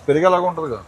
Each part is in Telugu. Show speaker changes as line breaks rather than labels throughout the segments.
పెరిగేలాగా ఉంటుందిగా.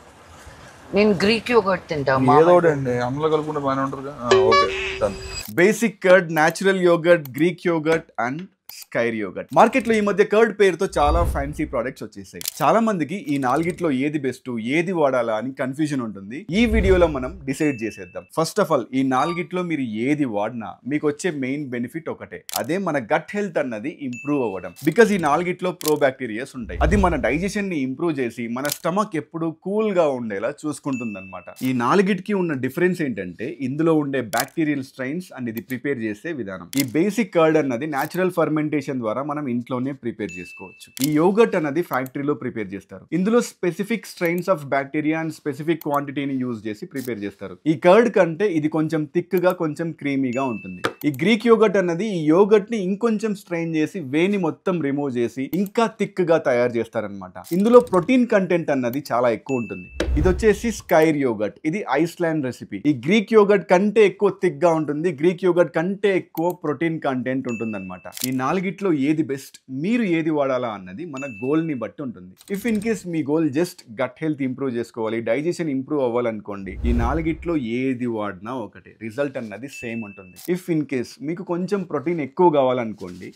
నేను గ్రీక్ యోగర్ట్ తింటా.
ఏదో ఒకటి అండి, అన్నంలో కలుపుకుంటే బాగానే ఉంటుందిగా. Okay, done.
Basic curd, natural yogurt, Greek yogurt and skyr yogurt. Market లో ఈ మధ్య కర్డ్ పేరుతో చాలా ఫ్యాన్సీ ప్రొడక్ట్స్ వచ్చేసాయి. చాలా మందికి ఈ నాలుగిట్లో ఏది బెస్ట్, ఏది వాడాలా అని కన్ఫ్యూజన్ ఉంటుంది. ఈ వీడియోలో మనం డిసైడ్ చేసేద్దాం. ఫస్ట్ ఆఫ్ ఆల్, ఈ నాలుగిట్లో మీరు ఏది వాడినా మీకు వచ్చే మెయిన్ బెనిఫిట్ ఒకటే, అదే మన గట్ హెల్త్ అన్నది ఇంప్రూవ్ అవ్వడం. బికాజ్ ఈ నాలుగిట్లో ప్రో బ్యాక్టీరియాస్ ఉంటాయి. అది మన డైజెషన్ ని ఇంప్రూవ్ చేసి మన స్టమక్ ఎప్పుడు కూల్ గా ఉండేలా చూసుకుంటుంది అనమాట. ఈ నాలుగిటికి ఉన్న డిఫరెన్స్ ఏంటంటే ఇందులో ఉండే బ్యాక్టీరియల్ స్ట్రెయిన్స్ అండ్ ఇది ప్రిపేర్ చేసే విధానం. ఈ బేసిక్ కర్డ్ అన్నది న్యాచురల్ ఫర్మెంటేషన్ ద్వారా మనం ఇంట్లోనే ప్రిపేర్ చేసుకోవచ్చు. ఈ యోగర్ట్ అన్నది ఫ్యాక్టరీలో ప్రిపేర్ చేస్తారు. ఇందులో specific strains of bacteria and specific క్వాంటిటీని యూజ్ చేసి ప్రిపేర్ చేస్తారు. ఈ కర్డ్ కంటే ఇది కొంచెం థిక్ గా, కొంచెం క్రీమీగా ఉంటుంది. ఈ గ్రీక్ యోగర్ట్ అన్నది ఈ యోగర్ట్ ని ఇంకొంచెం స్ట్రెయిన్ చేసి వేని మొత్తం రిమూవ్ చేసి ఇంకా థిక్ గా తయారు చేస్తారనమాట. ఇందులో ప్రోటీన్ కంటెంట్ అన్నది చాలా ఎక్కువ ఉంటుంది. ఇది వచ్చేసి స్కైర్ యోగర్ట్. ఇది ఐస్లాండ్ రెసిపీ. ఈ గ్రీక్ యోగర్ట్ కంటే ఎక్కువ థిక్ గా ఉంటుంది. గ్రీక్ యోగర్ట్ కంటే ఎక్కువ ప్రోటీన్ కంటెంట్ ఉంటుంది అనమాట. ఈ నాలుగిట్లో ఏది బెస్ట్, మీరు ఏది వాడాలా అన్నది మన గోల్ ని బట్టి ఉంటుంది. ఇఫ్ ఇన్ కేస్ మీ goal just gut health improve చేసుకోవాలి, డైజెషన్ ఇంప్రూవ్ అవ్వాలనుకోండి, ఈ నాలుగిట్లో ఏది వాడినా ఒకటే, రిజల్ట్ అన్నది సేమ్ ఉంటుంది. ఇఫ్ ఇన్ కేస్ మీకు కొంచెం ప్రోటీన్ ఎక్కువ కావాలనుకోండి,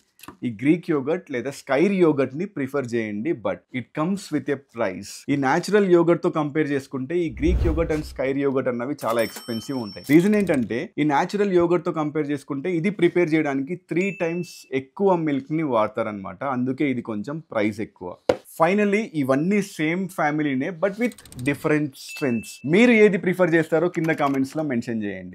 ఈ గ్రీక్ యోగర్ట్ లేదా స్కైర్ యోగర్ట్ ని ప్రిఫర్ చేయండి. But it comes with a price. ఈ న్యాచురల్ యోగర్ట్ తో కంపేర్ చేసుకుంటే ఈ Greek yogurt and skyr yoghurt అన్నవి చాలా ఎక్స్పెన్సివ్ ఉంటాయి. రీజన్ ఏంటంటే ఈ న్యాచురల్ యోగర్ట్ తో కంపేర్ చేసుకుంటే ఇది ప్రిపేర్ చేయడానికి 3 times ఎక్కువ మిల్క్ ని వాడతారనమాట. అందుకే ఇది కొంచెం ప్రైస్ ఎక్కువ. ఫైనల్లీ ఇవన్నీ సేమ్ ఫ్యామిలీనే బట్ విత్ డిఫరెంట్ స్ట్రెంగ్త్స్. మీరు ఏది ప్రిఫర్ చేస్తారో కింద కామెంట్స్ లో మెన్షన్ చేయండి.